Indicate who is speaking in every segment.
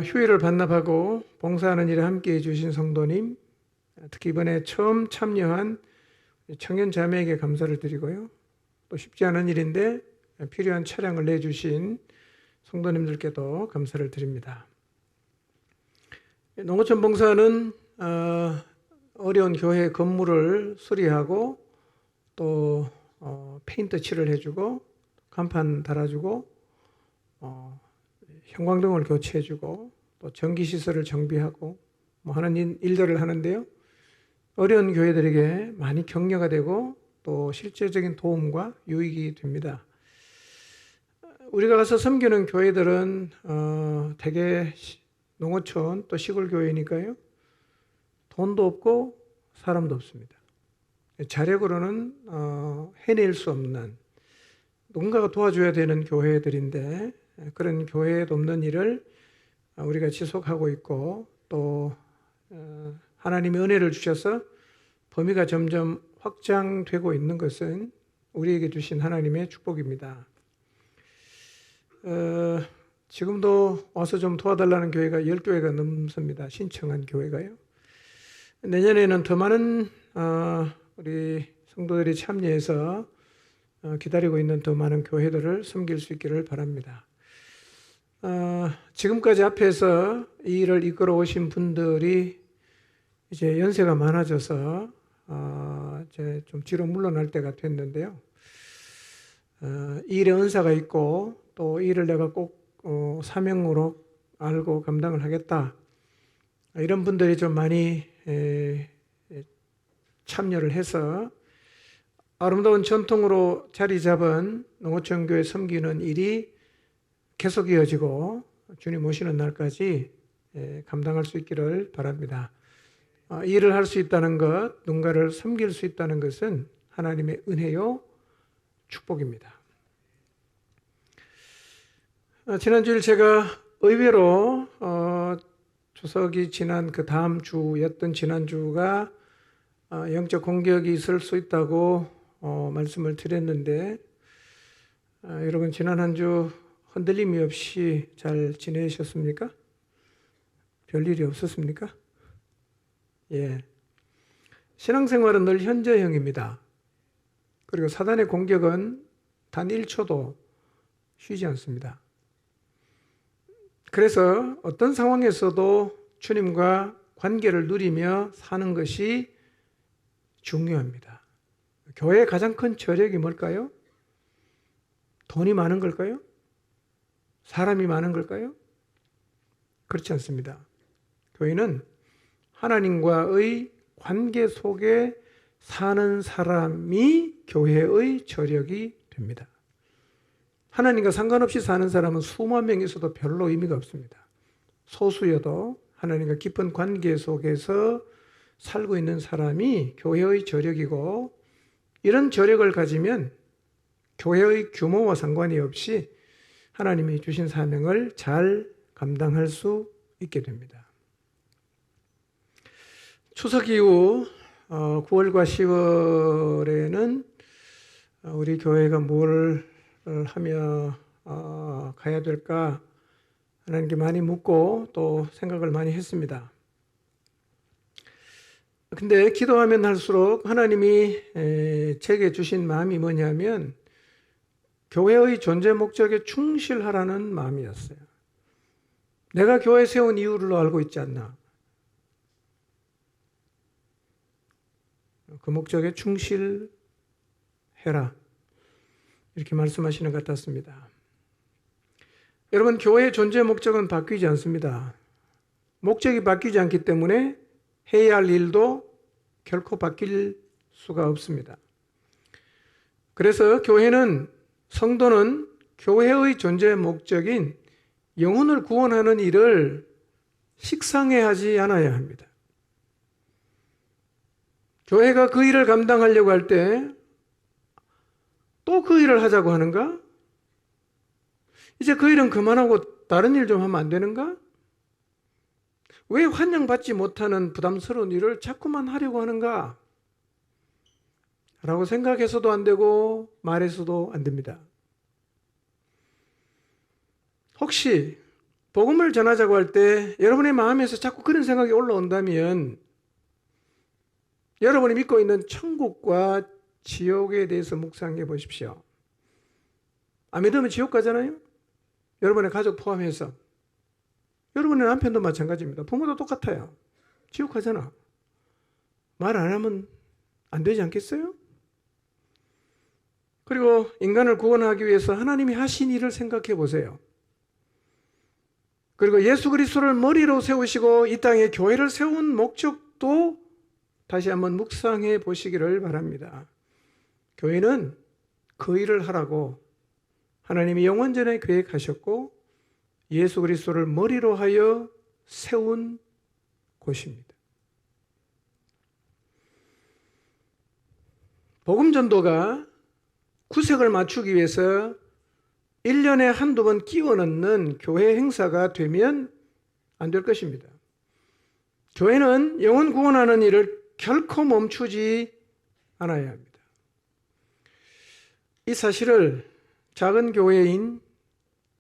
Speaker 1: 휴일을 반납하고 봉사하는 일에 함께해 주신 성도님, 특히 이번에 처음 참여한 청년 자매에게 감사를 드리고요. 또 쉽지 않은 일인데 필요한 차량을 내주신 성도님들께도 감사를 드립니다. 농어촌 봉사는 어려운 교회 건물을 수리하고 또 페인트 칠을 해주고 간판 달아주고 형광등을 교체해주고 또 전기시설을 정비하고 하는 일들을 하는데요. 어려운 교회들에게 많이 격려가 되고 또 실제적인 도움과 유익이 됩니다. 우리가 가서 섬기는 교회들은 대개 농어촌 또 시골 교회니까요. 돈도 없고 사람도 없습니다. 자력으로는 해낼 수 없는 누군가가 도와줘야 되는 교회들인데 그런 교회에 돕는 일을 우리가 지속하고 있고 또 하나님의 은혜를 주셔서 범위가 점점 확장되고 있는 것은 우리에게 주신 하나님의 축복입니다. 지금도 와서 좀 도와달라는 교회가 10교회가 넘습니다. 신청한 교회가요. 내년에는 더 많은 우리 성도들이 참여해서 기다리고 있는 더 많은 교회들을 섬길 수 있기를 바랍니다. 지금까지 앞에서 이 일을 이끌어 오신 분들이 이제 연세가 많아져서 이제 좀 뒤로 물러날 때가 됐는데요. 이 일에 은사가 있고 또 이 일을 내가 꼭 사명으로 알고 감당을 하겠다. 이런 분들이 좀 많이 참여를 해서 아름다운 전통으로 자리 잡은 농어촌교회 섬기는 일이 계속 이어지고 주님 오시는 날까지 감당할 수 있기를 바랍니다. 이 일을 할 수 있다는 것, 누군가를 섬길 수 있다는 것은 하나님의 은혜요, 축복입니다. 지난주일 제가 의외로 추석이 지난 그 다음 주였던 지난주가 영적 공격이 있을 수 있다고 말씀을 드렸는데 여러분 지난 한 주 흔들림이 없이 잘 지내셨습니까? 별일이 없었습니까? 예. 신앙생활은 늘 현재형입니다. 그리고 사단의 공격은 단 1초도 쉬지 않습니다. 그래서 어떤 상황에서도 주님과 관계를 누리며 사는 것이 중요합니다. 교회의 가장 큰 저력이 뭘까요? 돈이 많은 걸까요? 사람이 많은 걸까요? 그렇지 않습니다. 교회는 하나님과의 관계 속에 사는 사람이 교회의 저력이 됩니다. 하나님과 상관없이 사는 사람은 수만 명 있어도 별로 의미가 없습니다. 소수여도 하나님과 깊은 관계 속에서 살고 있는 사람이 교회의 저력이고 이런 저력을 가지면 교회의 규모와 상관이 없이 하나님이 주신 사명을 잘 감당할 수 있게 됩니다. 추석 이후 9월과 10월에는 우리 교회가 뭘 하며 가야 될까 하나님께 많이 묻고 또 생각을 많이 했습니다. 근데 기도하면 할수록 하나님이 제게 주신 마음이 뭐냐면 교회의 존재 목적에 충실하라는 마음이었어요. 내가 교회 세운 이유를 알고 있지 않나? 그 목적에 충실해라. 이렇게 말씀하시는 것 같았습니다. 여러분, 교회의 존재 목적은 바뀌지 않습니다. 목적이 바뀌지 않기 때문에 해야 할 일도 결코 바뀔 수가 없습니다. 그래서 성도는 교회의 존재 목적인 영혼을 구원하는 일을 식상해하지 않아야 합니다. 교회가 그 일을 감당하려고 할 때 또 그 일을 하자고 하는가? 이제 그 일은 그만하고 다른 일 좀 하면 안 되는가? 왜 환영받지 못하는 부담스러운 일을 자꾸만 하려고 하는가? 라고 생각해서도 안 되고 말해서도 안 됩니다. 혹시 복음을 전하자고 할 때 여러분의 마음에서 자꾸 그런 생각이 올라온다면 여러분이 믿고 있는 천국과 지옥에 대해서 묵상해 보십시오. 안 믿으면 지옥 가잖아요. 여러분의 가족 포함해서. 여러분의 남편도 마찬가지입니다. 부모도 똑같아요. 지옥 가잖아. 말 안 하면 안 되지 않겠어요? 그리고 인간을 구원하기 위해서 하나님이 하신 일을 생각해 보세요. 그리고 예수 그리스도를 머리로 세우시고 이 땅에 교회를 세운 목적도 다시 한번 묵상해 보시기를 바랍니다. 교회는 그 일을 하라고 하나님이 영원전에 계획하셨고 예수 그리스도를 머리로 하여 세운 곳입니다. 복음 전도가 구색을 맞추기 위해서 1년에 한두 번 끼워 넣는 교회 행사가 되면 안 될 것입니다. 교회는 영혼 구원하는 일을 결코 멈추지 않아야 합니다. 이 사실을 작은 교회인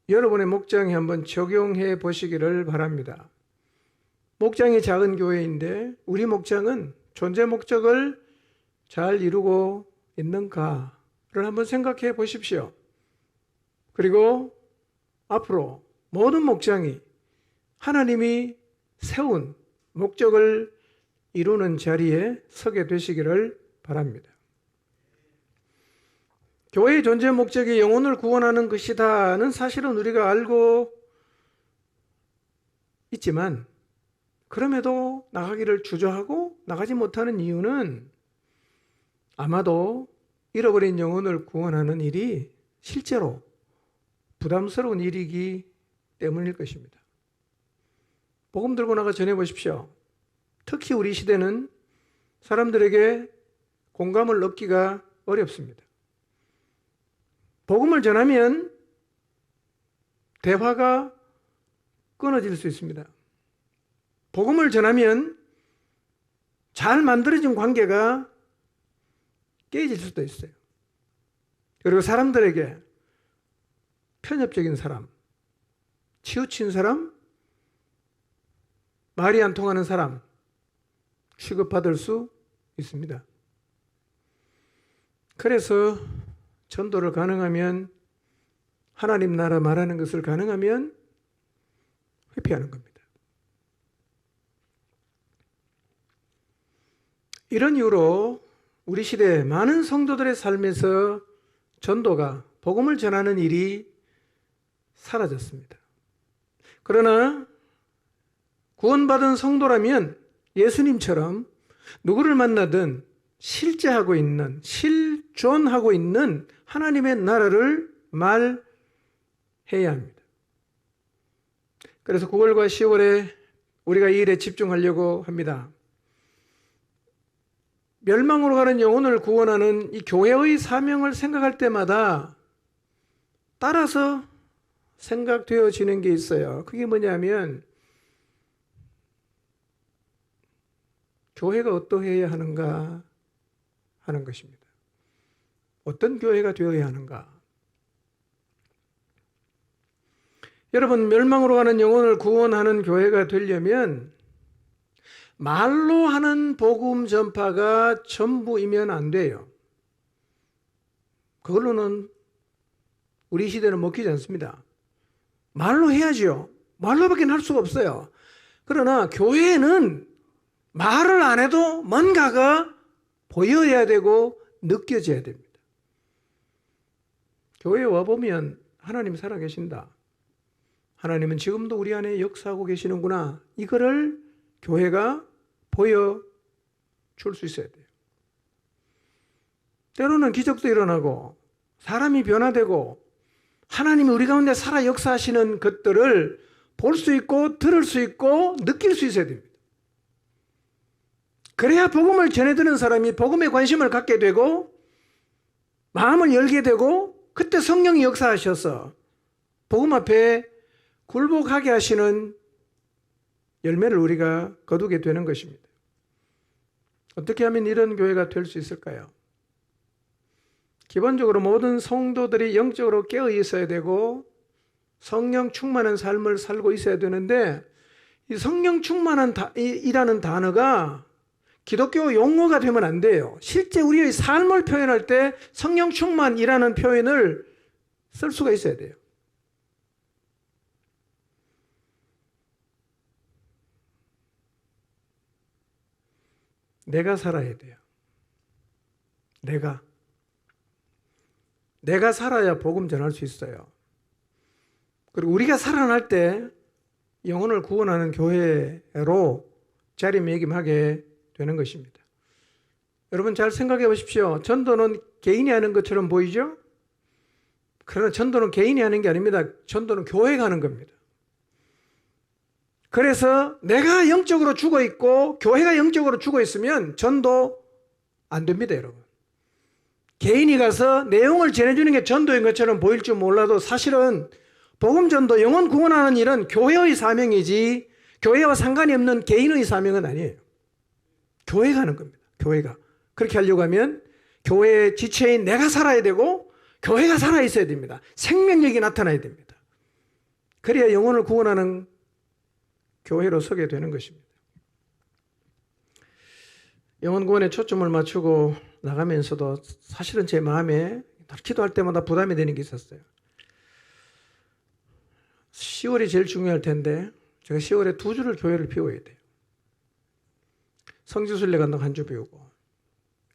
Speaker 1: 여러분의 목장에 한번 적용해 보시기를 바랍니다. 목장이 작은 교회인데 우리 목장은 존재 목적을 잘 이루고 있는가를 한번 생각해 보십시오. 그리고 앞으로 모든 목장이 하나님이 세운 목적을 이루는 자리에 서게 되시기를 바랍니다. 교회의 존재 목적이 영혼을 구원하는 것이다는 사실은 우리가 알고 있지만 그럼에도 나가기를 주저하고 나가지 못하는 이유는 아마도 잃어버린 영혼을 구원하는 일이 실제로 부담스러운 일이기 때문일 것입니다. 복음 들고 나가 전해보십시오. 특히 우리 시대는 사람들에게 공감을 얻기가 어렵습니다. 복음을 전하면 대화가 끊어질 수 있습니다. 복음을 전하면 잘 만들어진 관계가 깨질 수도 있어요. 그리고 사람들에게 편협적인 사람, 치우친 사람, 말이 안 통하는 사람 취급받을 수 있습니다. 그래서 전도를 가능하면 하나님 나라 말하는 것을 가능하면 회피하는 겁니다. 이런 이유로 우리 시대 많은 성도들의 삶에서 전도가 복음을 전하는 일이 사라졌습니다. 그러나 구원받은 성도라면 예수님처럼 누구를 만나든 실제하고 있는, 실존하고 있는 하나님의 나라를 말해야 합니다. 그래서 9월과 10월에 우리가 이 일에 집중하려고 합니다. 멸망으로 가는 영혼을 구원하는 이 교회의 사명을 생각할 때마다 따라서 생각되어지는 게 있어요. 그게 뭐냐면 교회가 어떠해야 하는가 하는 것입니다. 어떤 교회가 되어야 하는가? 여러분, 멸망으로 가는 영혼을 구원하는 교회가 되려면 말로 하는 복음 전파가 전부이면 안 돼요. 그걸로는 우리 시대는 먹히지 않습니다. 말로 해야죠. 말로밖에 할 수가 없어요. 그러나 교회는 말을 안 해도 뭔가가 보여야 되고 느껴져야 됩니다. 교회에 와보면 하나님 살아계신다. 하나님은 지금도 우리 안에 역사하고 계시는구나. 이거를 교회가 보여줄 수 있어야 돼요. 때로는 기적도 일어나고 사람이 변화되고 하나님이 우리 가운데 살아 역사하시는 것들을 볼 수 있고 들을 수 있고 느낄 수 있어야 됩니다. 그래야 복음을 전해드는 사람이 복음에 관심을 갖게 되고 마음을 열게 되고 그때 성령이 역사하셔서 복음 앞에 굴복하게 하시는 열매를 우리가 거두게 되는 것입니다. 어떻게 하면 이런 교회가 될 수 있을까요? 기본적으로 모든 성도들이 영적으로 깨어 있어야 되고 성령 충만한 삶을 살고 있어야 되는데 이 성령 충만한 이라는 단어가 기독교 용어가 되면 안 돼요. 실제 우리의 삶을 표현할 때 성령 충만이라는 표현을 쓸 수가 있어야 돼요. 내가 살아야 돼요. 내가 살아야 복음 전할 수 있어요. 그리고 우리가 살아날 때 영혼을 구원하는 교회로 자리매김하게 되는 것입니다. 여러분 잘 생각해 보십시오. 전도는 개인이 하는 것처럼 보이죠? 그러나 전도는 개인이 하는 게 아닙니다. 전도는 교회가 하는 겁니다. 그래서 내가 영적으로 죽어 있고 교회가 영적으로 죽어 있으면 전도 안 됩니다, 여러분. 개인이 가서 내용을 전해주는 게 전도인 것처럼 보일지 몰라도 사실은 복음 전도, 영혼 구원하는 일은 교회의 사명이지 교회와 상관이 없는 개인의 사명은 아니에요. 교회가 하는 겁니다. 교회가. 그렇게 하려고 하면 교회의 지체인 내가 살아야 되고 교회가 살아 있어야 됩니다. 생명력이 나타나야 됩니다. 그래야 영혼을 구원하는 교회로 서게 되는 것입니다. 영혼 구원에 초점을 맞추고 나가면서도 사실은 제 마음에 기도할 때마다 부담이 되는 게 있었어요. 10월이 제일 중요할 텐데 제가 10월에 2주를 교회를 비워야 돼요. 성지순례 간다고 한 주 비우고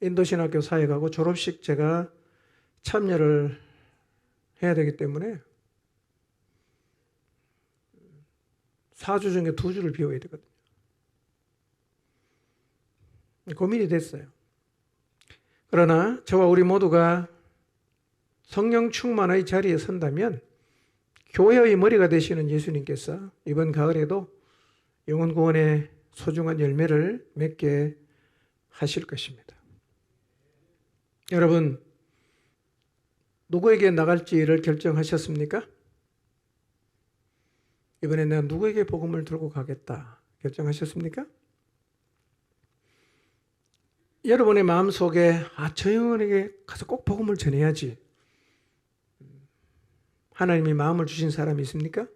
Speaker 1: 인도신학교 사회 가고 졸업식 제가 참여를 해야 되기 때문에 4주 중에 2주를 비워야 되거든요. 고민이 됐어요. 그러나 저와 우리 모두가 성령 충만의 자리에 선다면 교회의 머리가 되시는 예수님께서 이번 가을에도 영혼 구원의 소중한 열매를 맺게 하실 것입니다. 여러분, 누구에게 나갈지를 결정하셨습니까? 이번에 내가 누구에게 복음을 들고 가겠다 결정하셨습니까? 여러분의 마음속에 저 영혼에게 가서 꼭 복음을 전해야지 하나님이 마음을 주신 사람이 있습니까?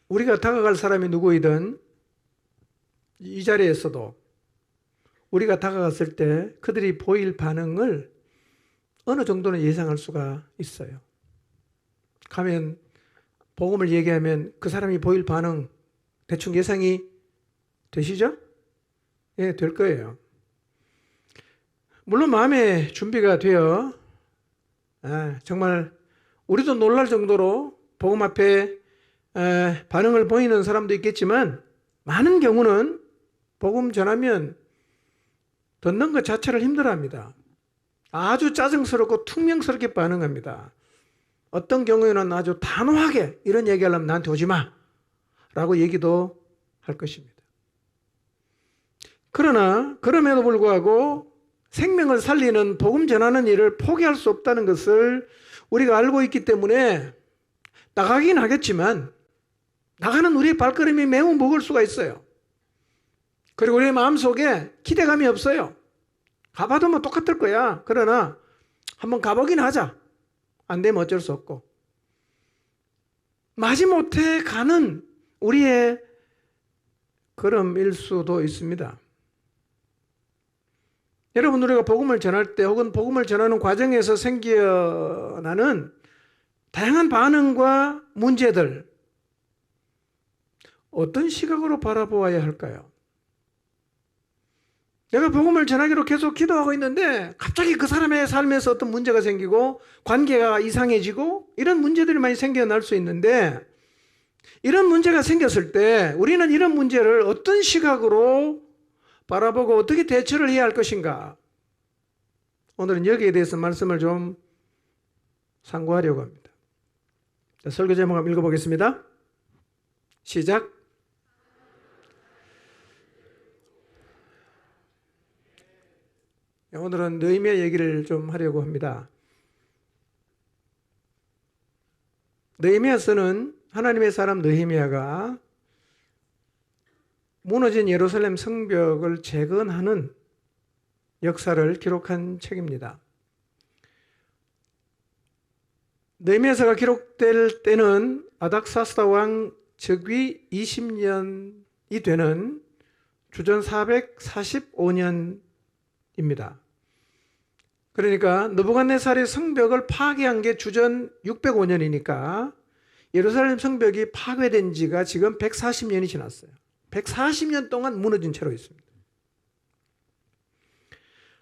Speaker 1: 우리가 다가갈 사람이 누구이든 이 자리에서도 우리가 다가갔을 때 그들이 보일 반응을 어느 정도는 예상할 수가 있어요. 가면 복음을 얘기하면 그 사람이 보일 반응 대충 예상이 되시죠? 예, 될 거예요. 물론 마음의 준비가 되어 정말 우리도 놀랄 정도로 복음 앞에 반응을 보이는 사람도 있겠지만 많은 경우는 복음 전하면 듣는 것 자체를 힘들어합니다. 아주 짜증스럽고 퉁명스럽게 반응합니다. 어떤 경우에는 아주 단호하게 이런 얘기하려면 나한테 오지 마 라고 얘기도 할 것입니다. 그러나 그럼에도 불구하고 생명을 살리는 복음 전하는 일을 포기할 수 없다는 것을 우리가 알고 있기 때문에 나가긴 하겠지만 나가는 우리의 발걸음이 매우 무거울 수가 있어요. 그리고 우리의 마음속에 기대감이 없어요. 가봐도 뭐 똑같을 거야. 그러나 한번 가보긴 하자. 안 되면 어쩔 수 없고. 마지못해 가는 우리의 걸음일 수도 있습니다. 여러분, 우리가 복음을 전할 때 혹은 복음을 전하는 과정에서 생겨나는 다양한 반응과 문제들, 어떤 시각으로 바라보아야 할까요? 내가 복음을 전하기로 계속 기도하고 있는데 갑자기 그 사람의 삶에서 어떤 문제가 생기고 관계가 이상해지고 이런 문제들이 많이 생겨날 수 있는데, 이런 문제가 생겼을 때 우리는 이런 문제를 어떤 시각으로 바라보고 어떻게 대처를 해야 할 것인가? 오늘은 여기에 대해서 말씀을 좀 상고하려고 합니다. 자, 설교 제목 한번 읽어보겠습니다. 시작. 오늘은 느헤미야 얘기를 좀 하려고 합니다. 느헤미야서는 하나님의 사람 느헤미야가 무너진 예루살렘 성벽을 재건하는 역사를 기록한 책입니다. 느헤미야서가 기록될 때는 아닥사스다 왕 즉위 20년이 되는 주전 445년입니다. 그러니까 느부갓네살이 성벽을 파괴한 게 주전 605년이니까 예루살렘 성벽이 파괴된 지가 지금 140년이 지났어요. 140년 동안 무너진 채로 있습니다.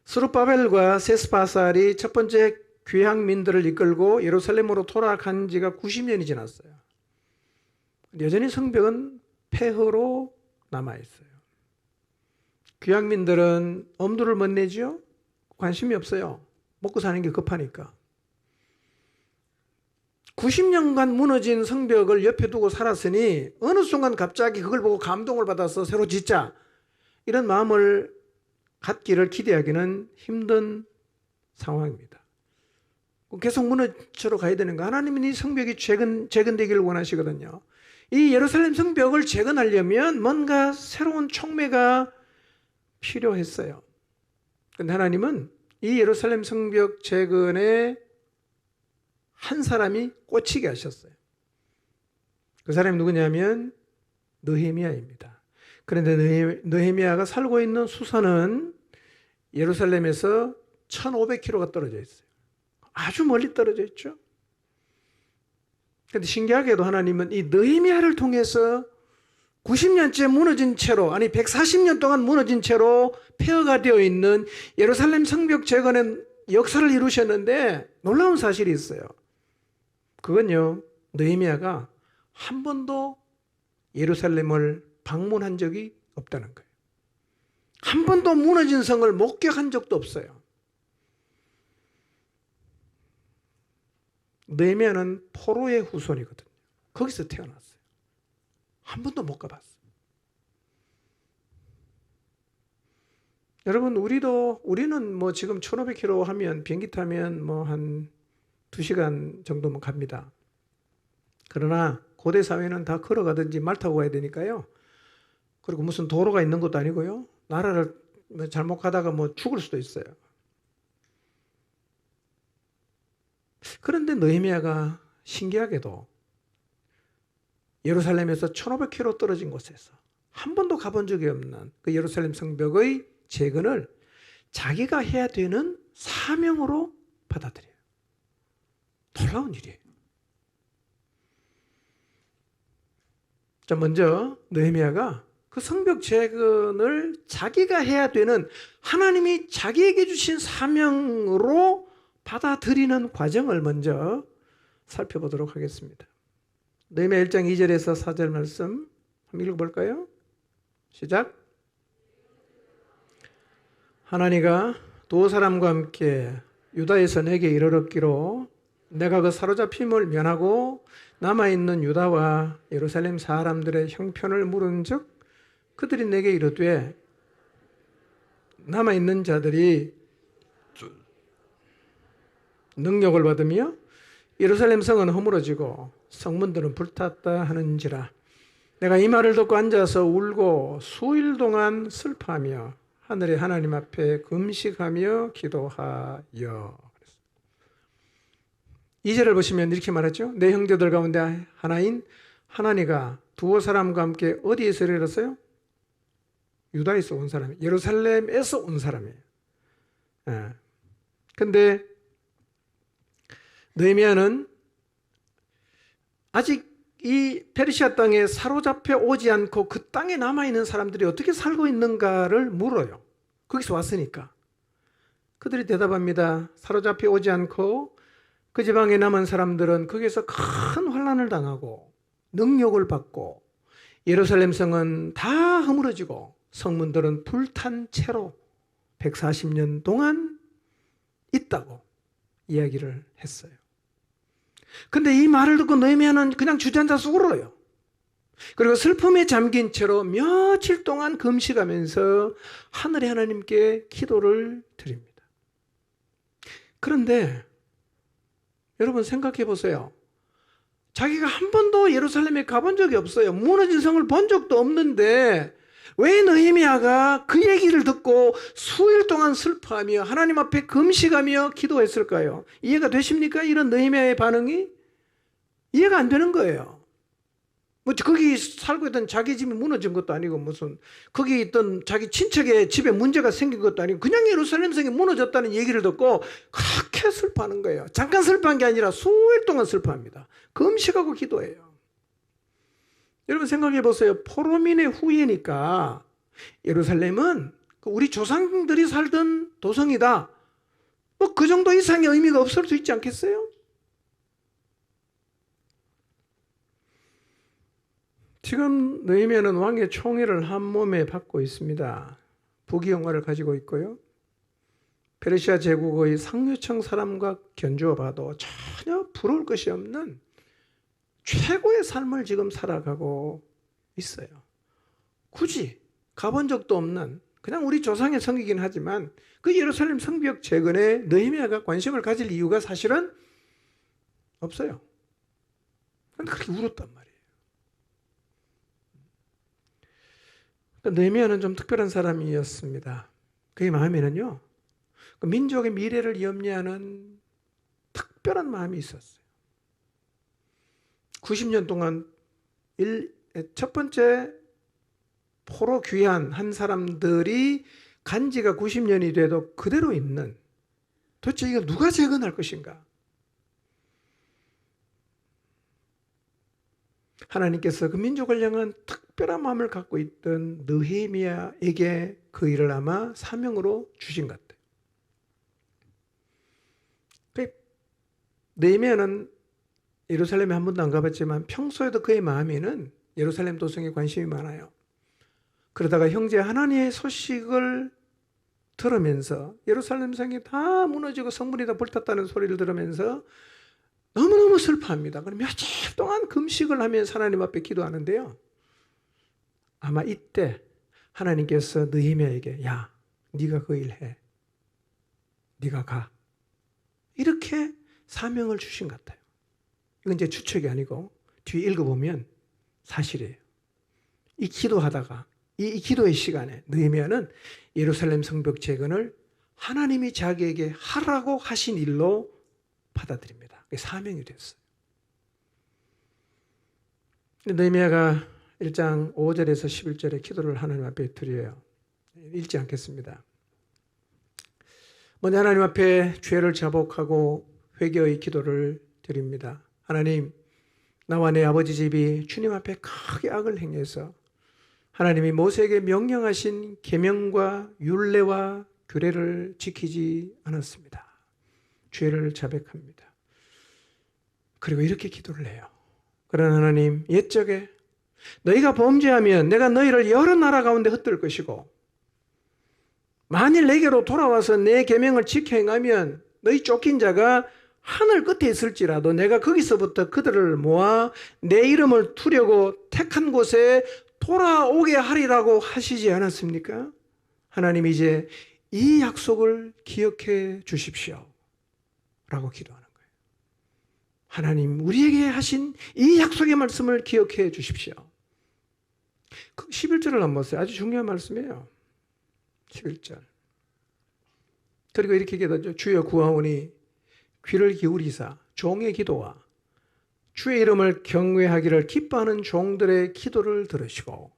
Speaker 1: 스룹바벨과 세스바살이 첫 번째 귀향민들을 이끌고 예루살렘으로 돌아간 지가 90년이 지났어요. 여전히 성벽은 폐허로 남아있어요. 귀향민들은 엄두를 못 내죠? 관심이 없어요. 먹고 사는 게 급하니까. 90년간 무너진 성벽을 옆에 두고 살았으니 어느 순간 갑자기 그걸 보고 감동을 받아서 새로 짓자 이런 마음을 갖기를 기대하기는 힘든 상황입니다. 계속 무너져 가야 되는 거. 하나님은 이 성벽이 재건되기를 원하시거든요. 이 예루살렘 성벽을 재건하려면 뭔가 새로운 촉매가 필요했어요. 그런데 하나님은 이 예루살렘 성벽 재건에 한 사람이 꽂히게 하셨어요. 그 사람이 누구냐면 느헤미야입니다. 그런데 느헤미야가 살고 있는 수선은 예루살렘에서 1500km가 떨어져 있어요. 아주 멀리 떨어져 있죠. 그런데 신기하게도 하나님은 이 느헤미야를 통해서 90년째 무너진 채로, 아니 140년 동안 무너진 채로 폐허가 되어 있는 예루살렘 성벽 재건의 역사를 이루셨는데 놀라운 사실이 있어요. 그건요, 느헤미야가 한 번도 예루살렘을 방문한 적이 없다는 거예요. 한 번도 무너진 성을 목격한 적도 없어요. 느헤미야는 포로의 후손이거든요. 거기서 태어났어요. 한 번도 못 가봤어요. 여러분, 우리는 뭐 지금 1500km 하면 비행기 타면 뭐 한 2시간 정도면 갑니다. 그러나 고대 사회는 다 걸어가든지 말 타고 가야 되니까요. 그리고 무슨 도로가 있는 것도 아니고요. 나라를 잘못 가다가 뭐 죽을 수도 있어요. 그런데 느헤미야가 신기하게도 예루살렘에서 1500km 떨어진 곳에서 한 번도 가본 적이 없는 그 예루살렘 성벽의 재건을 자기가 해야 되는 사명으로 받아들여요. 놀라운 일이에요. 자, 먼저 느헤미야가 그 성벽 재건을 자기가 해야 되는 하나님이 자기에게 주신 사명으로 받아들이는 과정을 먼저 살펴보도록 하겠습니다. 느헤미야 1장 2절에서 4절 말씀 한번 읽어볼까요? 시작. 하나니가 두 사람과 함께 유다에서 내게 이르렀기로 내가 그 사로잡힘을 면하고 남아있는 유다와 예루살렘 사람들의 형편을 물은즉 그들이 내게 이르되 남아있는 자들이 능력을 받으며 예루살렘 성은 허물어지고 성문들은 불탔다 하는지라. 내가 이 말을 듣고 앉아서 울고 수일 동안 슬퍼하며 하늘의 하나님 앞에 금식하며 기도하여. 2절을 보시면 이렇게 말하죠. 내 형제들 가운데 하나인 하나니가 두어 사람과 함께 어디에서 이르렀어요? 유다에서 온 사람이에요. 예루살렘에서 온 사람이에요. 근데 느헤미야는 아직 이 페르시아 땅에 사로잡혀 오지 않고 그 땅에 남아있는 사람들이 어떻게 살고 있는가를 물어요. 거기서 왔으니까. 그들이 대답합니다. 사로잡혀 오지 않고 그 지방에 남은 사람들은 거기서 큰 환난을 당하고 능욕을 받고 예루살렘 성은 다 허물어지고 성문들은 불탄 채로 140년 동안 있다고 이야기를 했어요. 근데 이 말을 듣고 느헤미야는 그냥 주저앉아서 울어요. 그리고 슬픔에 잠긴 채로 며칠 동안 금식하면서 하늘의 하나님께 기도를 드립니다. 그런데 여러분 생각해 보세요. 자기가 한 번도 예루살렘에 가본 적이 없어요. 무너진 성을 본 적도 없는데 왜 느헤미야가 그 얘기를 듣고 수일 동안 슬퍼하며 하나님 앞에 금식하며 기도했을까요? 이해가 되십니까? 이런 느헤미야의 반응이? 이해가 안 되는 거예요. 뭐 거기 살고 있던 자기 집이 무너진 것도 아니고 무슨 거기 있던 자기 친척의 집에 문제가 생긴 것도 아니고 그냥 예루살렘 성이 무너졌다는 얘기를 듣고 그렇게 슬퍼하는 거예요. 잠깐 슬퍼한 게 아니라 수일 동안 슬퍼합니다. 금식하고 기도해요. 여러분 생각해 보세요. 포로민의 후예니까 예루살렘은 우리 조상들이 살던 도성이다. 뭐 그 정도 이상의 의미가 없을 수 있지 않겠어요? 지금 느헤미야는 왕의 총애를 한 몸에 받고 있습니다. 부귀영화를 가지고 있고요. 페르시아 제국의 상류층 사람과 견주어 봐도 전혀 부러울 것이 없는 최고의 삶을 지금 살아가고 있어요. 굳이 가본 적도 없는 그냥 우리 조상의 성이긴 하지만 그 예루살렘 성벽 재건에 느헤미야가 관심을 가질 이유가 사실은 없어요. 그런데 그렇게 울었단 말이에요. 느헤미야는 좀 특별한 사람이었습니다. 그의 마음에는요, 그 민족의 미래를 염려하는 특별한 마음이 있었어요. 90년 동안 첫 번째 포로 귀환한 사람들이 간지가 90년이 돼도 그대로 있는, 도대체 이거 누가 재건할 것인가? 하나님께서 그 민족을 향한 특별한 마음을 갖고 있던 느헤미야에게 그 일을 아마 사명으로 주신 것 같아요. 느헤미야는 예루살렘에 한 번도 안 가봤지만 평소에도 그의 마음에는 예루살렘 도성에 관심이 많아요. 그러다가 형제 하나니의 소식을 들으면서 예루살렘 성이 다 무너지고 성문이 다 불탔다는 소리를 들으면서 너무너무 슬퍼합니다. 그럼 며칠 동안 금식을 하면서 하나님 앞에 기도하는데요. 아마 이때 하나님께서 느헤미야에게 야, 네가 그 일 해. 네가 가. 이렇게 사명을 주신 것 같아요. 이건 이제 추측이 아니고 뒤에 읽어보면 사실이에요. 이 기도하다가 이 기도의 시간에 느헤미야는 예루살렘 성벽 재건을 하나님이 자기에게 하라고 하신 일로 받아들입니다. 사명이 됐어요. 느헤미야가 1장 5절에서 11절에 기도를 하나님 앞에 드려요. 읽지 않겠습니다. 먼저 하나님 앞에 죄를 자복하고 회개의 기도를 드립니다. 하나님, 나와 내 아버지 집이 주님 앞에 크게 악을 행해서 하나님이 모세에게 명령하신 계명과 율례와 규례를 지키지 않았습니다. 죄를 자백합니다. 그리고 이렇게 기도를 해요. 그러나 하나님, 옛적에 너희가 범죄하면 내가 너희를 여러 나라 가운데 흩을 것이고 만일 내게로 돌아와서 내 계명을 지켜 행하면 너희 쫓긴 자가 하늘 끝에 있을지라도 내가 거기서부터 그들을 모아 내 이름을 두려고 택한 곳에 돌아오게 하리라고 하시지 않았습니까? 하나님, 이제 이 약속을 기억해 주십시오 라고 기도하는 거예요. 하나님, 우리에게 하신 이 약속의 말씀을 기억해 주십시오. 그 11절을 한번 보세요. 아주 중요한 말씀이에요. 11절. 그리고 이렇게 기도하죠. 주여 구하오니 귀를 기울이사 종의 기도와 주의 이름을 경외하기를 기뻐하는 종들의 기도를 들으시고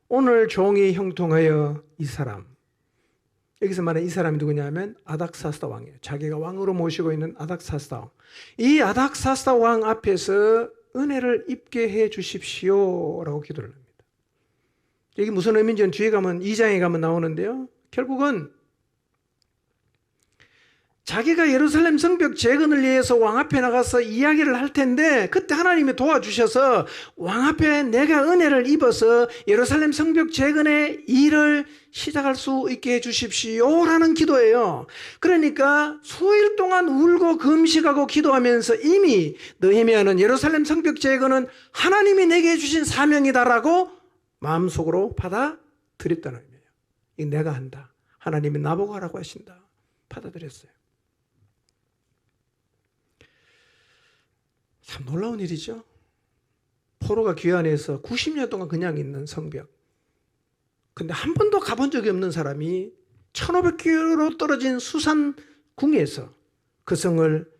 Speaker 1: 오늘 종이 형통하여 이 사람, 여기서 말하는 이 사람이 누구냐면 아닥사스다 왕이에요. 자기가 왕으로 모시고 있는 아닥사스다 왕. 이 아닥사스다 왕 앞에서 은혜를 입게 해 주십시오 라고 기도를 합니다. 이게 무슨 의미인지는 뒤에 가면 2장에 가면 나오는데요. 결국은 자기가 예루살렘 성벽 재건을 위해서 왕 앞에 나가서 이야기를 할 텐데 그때 하나님이 도와주셔서 왕 앞에 내가 은혜를 입어서 예루살렘 성벽 재건의 일을 시작할 수 있게 해주십시오 라는 기도예요. 그러니까 수일 동안 울고 금식하고 기도하면서 이미 느헤미야는 예루살렘 성벽 재건은 하나님이 내게 해주신 사명이다라고 마음속으로 받아들였다는 의미예요. 이거 내가 한다. 하나님이 나보고 하라고 하신다. 받아들였어요. 참 놀라운 일이죠. 포로가 귀환해서 90년 동안 그냥 있는 성벽. 근데 한 번도 가본 적이 없는 사람이 1500km 떨어진 수산궁에서 그 성을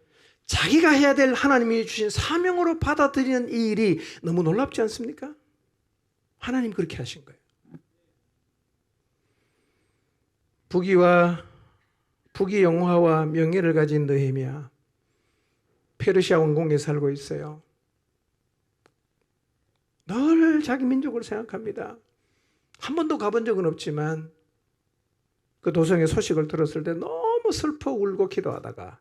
Speaker 1: 자기가 해야 될 하나님이 주신 사명으로 받아들이는 이 일이 너무 놀랍지 않습니까? 하나님 그렇게 하신 거예요. 부귀 영화와 명예를 가진 느헤미야, 페르시아 왕궁에 살고 있어요. 늘 자기 민족을 생각합니다. 한 번도 가본 적은 없지만 그 도성의 소식을 들었을 때 너무 슬퍼 울고 기도하다가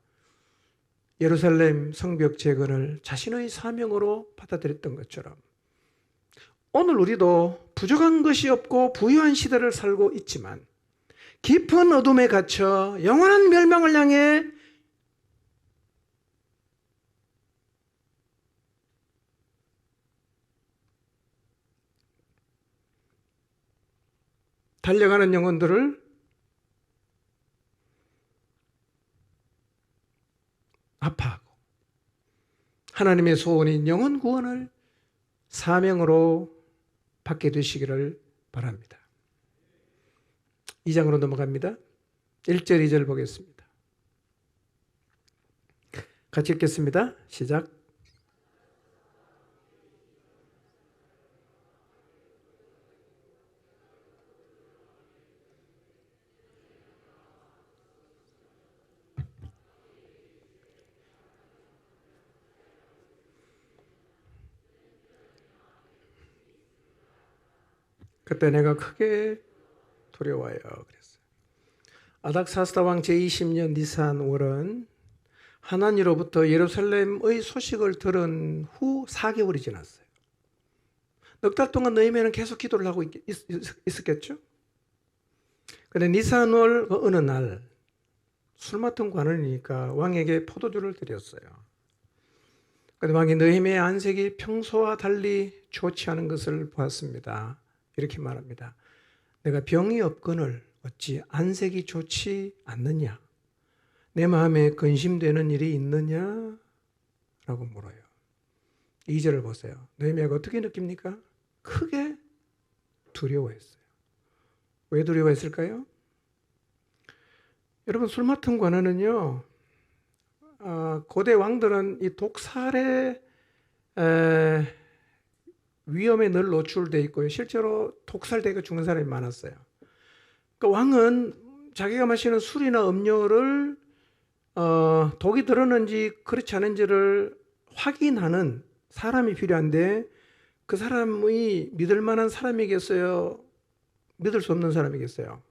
Speaker 1: 예루살렘 성벽 재건을 자신의 사명으로 받아들였던 것처럼 오늘 우리도 부족한 것이 없고 부유한 시대를 살고 있지만 깊은 어둠에 갇혀 영원한 멸망을 향해 달려가는 영혼들을 아파하고 하나님의 소원인 영혼 구원을 사명으로 받게 되시기를 바랍니다. 2장으로 넘어갑니다. 1절 2절 보겠습니다. 같이 읽겠습니다. 시작. 그때 내가 크게 두려워요. 그랬어요. 아닥사스다 왕 제20년 니산월은 하나님으로부터 예루살렘의 소식을 들은 후 4개월이 지났어요. 넉 달 동안 느헤미야는 계속 기도를 하고 있었겠죠. 그런데 니산월 그 어느 날 술 맡은 관원이니까 왕에게 포도주를 드렸어요. 그런데 왕이 느헤미야의 안색이 평소와 달리 좋지 않은 것을 보았습니다. 이렇게 말합니다. 내가 병이 없거늘 어찌 안색이 좋지 않느냐? 내 마음에 근심되는 일이 있느냐? 라고 물어요. 2절을 보세요. 느헤미야가 어떻게 느낍니까? 크게 두려워했어요. 왜 두려워했을까요? 여러분, 술 맡은 관원은요, 고대 왕들은 이 독살의 위험에 늘 노출되어 있고요. 실제로 독살되고 죽는 사람이 많았어요. 그러니까 왕은 자기가 마시는 술이나 음료를 독이 들었는지 그렇지 않은지를 확인하는 사람이 필요한데 그 사람이 믿을 만한 사람이겠어요? 믿을 수 없는 사람이겠어요?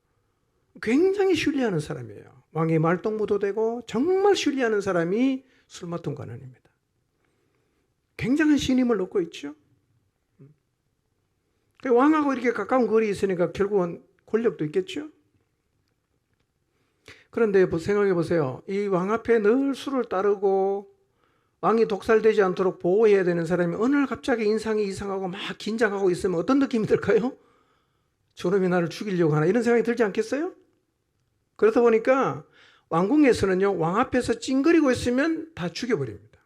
Speaker 1: 굉장히 신뢰하는 사람이에요. 왕의 말동무도 되고 정말 신뢰하는 사람이 술 맡은 관원입니다. 굉장한 신임을 얻고 있죠. 왕하고 이렇게 가까운 거리에 있으니까 결국은 권력도 있겠죠. 그런데 생각해 보세요. 이 왕 앞에 늘 술을 따르고 왕이 독살되지 않도록 보호해야 되는 사람이 어느 날 갑자기 인상이 이상하고 막 긴장하고 있으면 어떤 느낌이 들까요? 저놈이 나를 죽이려고 하나 이런 생각이 들지 않겠어요? 그러다 보니까 왕궁에서는요, 왕 앞에서 찡그리고 있으면 다 죽여버립니다.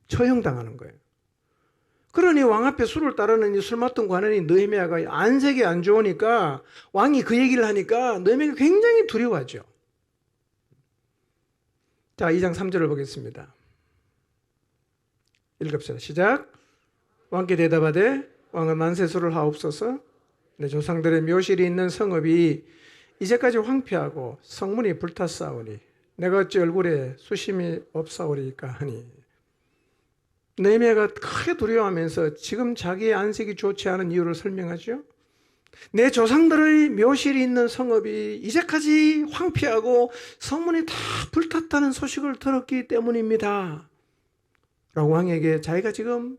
Speaker 1: 처형당하는 거예요. 그러니 왕 앞에 술을 따르는 이 술 맡은 관원이 느헤미야가 안색이 안 좋으니까 왕이 그 얘기를 하니까 느헤미야가 굉장히 두려워하죠. 자, 2장 3절을 보겠습니다. 읽읍시다. 시작. 왕께 대답하되 왕은 만세수를 하옵소서. 내 조상들의 묘실이 있는 성읍이 이제까지 황폐하고 성문이 불탔사오니 내가 어찌 얼굴에 수심이 없사오리까 하니. 느헤미야가 크게 두려워하면서 지금 자기의 안색이 좋지 않은 이유를 설명하죠. 내 조상들의 묘실이 있는 성읍이 이제까지 황폐하고 성문이 다 불탔다는 소식을 들었기 때문입니다. 라고 왕에게 자기가 지금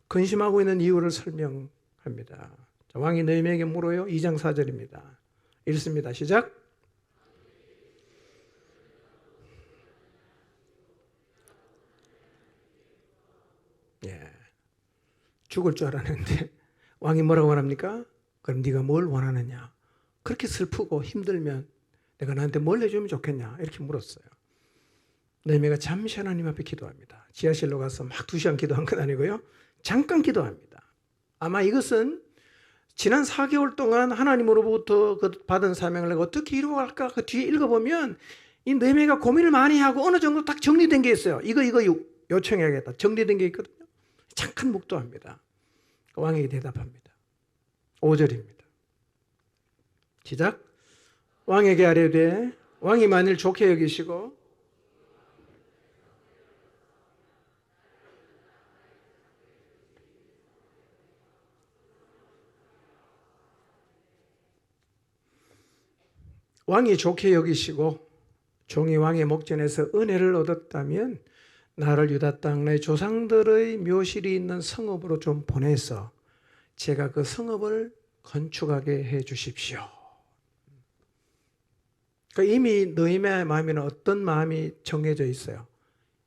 Speaker 1: 근심하고 있는 이유를 설명합니다. 자, 왕이 느헤미야에게 물어요. 2장 4절입니다. 읽습니다. 시작. 예, 죽을 줄 알았는데 왕이 뭐라고 말합니까? 그럼 네가 뭘 원하느냐? 그렇게 슬프고 힘들면 내가 나한테 뭘 해주면 좋겠냐? 이렇게 물었어요. 느헤미야가 잠시 하나님 앞에 기도합니다. 지하실로 가서 막 2시간 기도한 건 아니고요. 잠깐 기도합니다. 아마 이것은 지난 4개월 동안 하나님으로부터 받은 사명을 내가 어떻게 이루어갈까? 그 뒤에 읽어보면 이 느헤미야가 고민을 많이 하고 어느 정도 딱 정리된 게 있어요. 이거 요청해야겠다. 정리된 게 있거든요. 잠깐 묵도합니다. 왕에게 대답합니다. 5절입니다. 시작. 왕에게 아뢰되 왕이 만일 좋게 여기시고 왕이 좋게 여기시고 종이 왕의 목전에서 은혜를 얻었다면 나를 유다 땅 내 조상들의 묘실이 있는 성읍으로 좀 보내서 제가 그 성읍을 건축하게 해 주십시오. 그러니까 이미 느헤미야의 마음에는 어떤 마음이 정해져 있어요.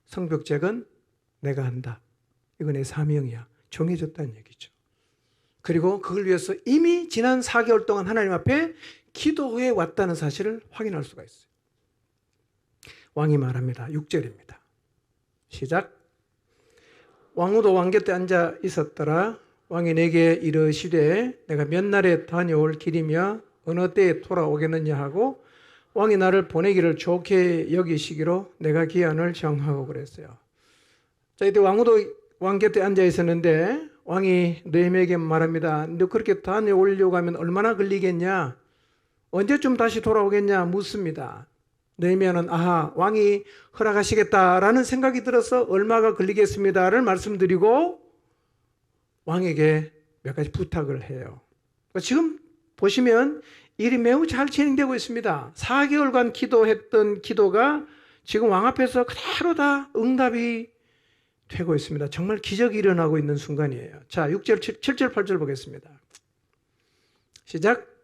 Speaker 1: 성벽재건 내가 한다. 이거 내 사명이야. 정해졌다는 얘기죠. 그리고 그걸 위해서 이미 지난 4개월 동안 하나님 앞에 기도해 왔다는 사실을 확인할 수가 있어요. 왕이 말합니다. 6절입니다. 시작. 왕후도 왕곁에 앉아 있었더라. 왕이 내게 이르시되 내가 몇 날에 다녀올 길이며 어느 때에 돌아오겠느냐 하고 왕이 나를 보내기를 좋게 여기시기로 내가 기한을 정하고 그랬어요. 자, 이때 왕후도 왕 곁에 앉아 있었는데 왕이 느헤미야에게 말합니다. 너 그렇게 다녀오려고 하면 얼마나 걸리겠냐? 언제쯤 다시 돌아오겠냐? 묻습니다. 느헤미야는 아하, 왕이 허락하시겠다라는 생각이 들어서 얼마가 걸리겠습니다를 말씀드리고 왕에게 몇 가지 부탁을 해요. 지금 보시면 일이 매우 잘 진행되고 있습니다. 4개월간 기도했던 기도가 지금 왕 앞에서 그대로 다 응답이 되고 있습니다. 정말 기적이 일어나고 있는 순간이에요. 자, 6절, 7절, 8절 보겠습니다. 시작.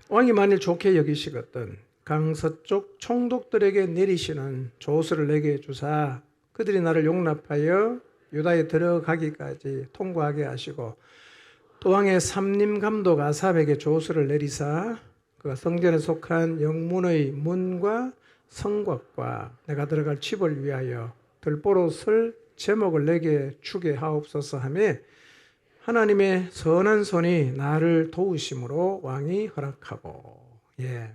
Speaker 1: 왕이 만일 좋게 여기시거든 강서쪽 총독들에게 내리시는 조서를 내게 주사 그들이 나를 용납하여 유다에 들어가기까지 통과하게 하시고 또 왕의 삼림감독 아삽에게 조서를 내리사 그가 성전에 속한 영문의 문과 성곽과 내가 들어갈 집을 위하여 들보롯을 제목을 내게 주게 하옵소서 하며 하나님의 선한 손이 나를 도우심으로 왕이 허락하고. 예.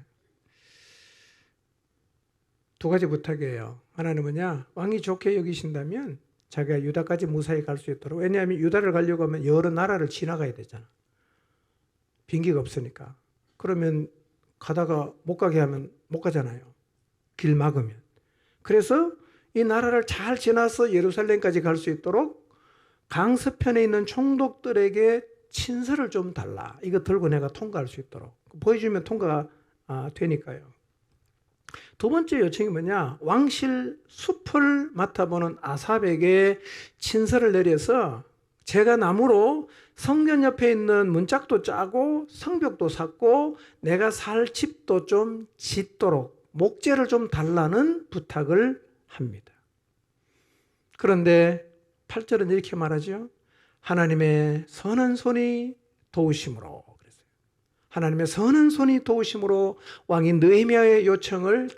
Speaker 1: 두 가지 부탁이에요. 하나님은요, 왕이 좋게 여기신다면 자기가 유다까지 무사히 갈 수 있도록. 왜냐하면 유다를 가려고 하면 여러 나라를 지나가야 되잖아. 빈기가 없으니까. 그러면 가다가 못 가게 하면 못 가잖아요. 길 막으면. 그래서 이 나라를 잘 지나서 예루살렘까지 갈 수 있도록 강서편에 있는 총독들에게 친서를 좀 달라. 이거 들고 내가 통과할 수 있도록. 보여주면 통과가 되니까요. 두 번째 요청이 뭐냐? 왕실 숲을 맡아보는 아삽에게 친서를 내려서 제가 나무로 성전 옆에 있는 문짝도 짜고 성벽도 샀고 내가 살 집도 좀 짓도록 목재를 좀 달라는 부탁을 합니다. 그런데 8절은 이렇게 말하죠. 하나님의 선한 손이 도우심으로 그랬어요. 하나님의 선한 손이 도우심으로 왕이 느헤미야의 요청을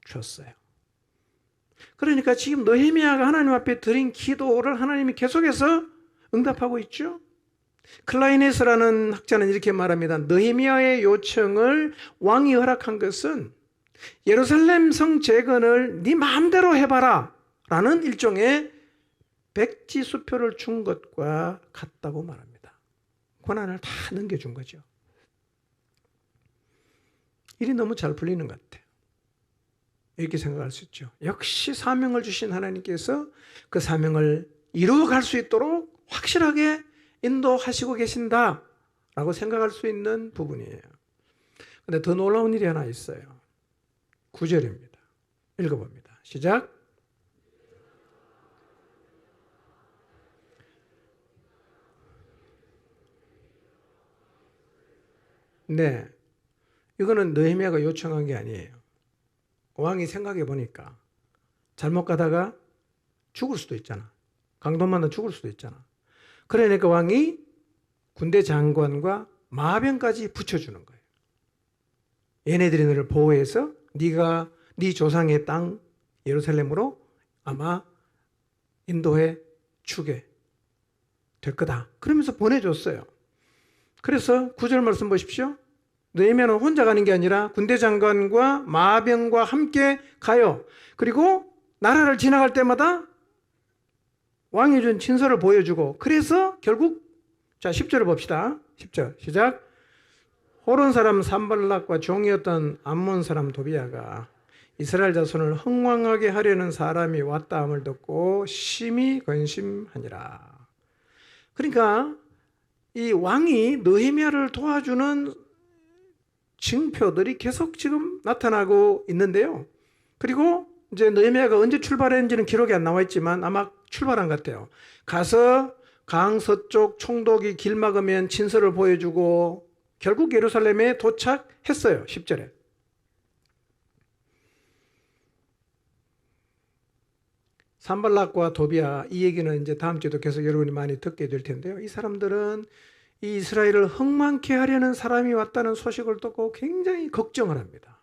Speaker 1: 들어주었어요. 그러니까 지금 느헤미야가 하나님 앞에 드린 기도를 하나님이 계속해서 응답하고 있죠. 클라이네스라는 학자는 이렇게 말합니다. 느헤미야의 요청을 왕이 허락한 것은 예루살렘 성 재건을 네 마음대로 해봐라 라는 일종의 백지 수표를 준 것과 같다고 말합니다. 권한을 다 넘겨준 거죠. 일이 너무 잘 풀리는 것 같아요. 이렇게 생각할 수 있죠. 역시 사명을 주신 하나님께서 그 사명을 이루어갈 수 있도록 확실하게 인도하시고 계신다라고 생각할 수 있는 부분이에요. 그런데 더 놀라운 일이 하나 있어요. 9절입니다. 읽어봅니다. 시작. 네, 이거는 느헤미야가 요청한 게 아니에요. 왕이 생각해 보니까 잘못 가다가 죽을 수도 있잖아. 강도 만나 죽을 수도 있잖아. 그러니까 왕이 군대 장관과 마병까지 붙여주는 거예요. 얘네들이 너를 보호해서 네가 네 조상의 땅 예루살렘으로 아마 인도해 주게 될 거다. 그러면서 보내줬어요. 그래서 9절 말씀 보십시오. 느헤미야는 혼자 가는 게 아니라 군대 장관과 마병과 함께 가요. 그리고 나라를 지나갈 때마다 왕이 준 친서를 보여주고, 그래서 결국 자 10절을 봅시다. 10절 시작. 호론 사람 산발락과 종이었던 암몬 사람 도비야가 이스라엘 자손을 흥왕하게 하려는 사람이 왔다 함을 듣고 심히 근심하니라. 그러니까 이 왕이 느헤미야를 도와주는 징표들이 계속 지금 나타나고 있는데요. 그리고 이제 느헤미야가 언제 출발했는지는 기록이 안 나와 있지만 아마 출발한 것 같아요. 가서 강 서쪽 총독이 길 막으면 친서를 보여주고 결국 예루살렘에 도착했어요. 10절에. 산발락과 도비야, 이 얘기는 이제 다음 주에도 계속 여러분이 많이 듣게 될 텐데요. 이 사람들은 이 이스라엘을 흥망케 하려는 사람이 왔다는 소식을 듣고 굉장히 걱정을 합니다.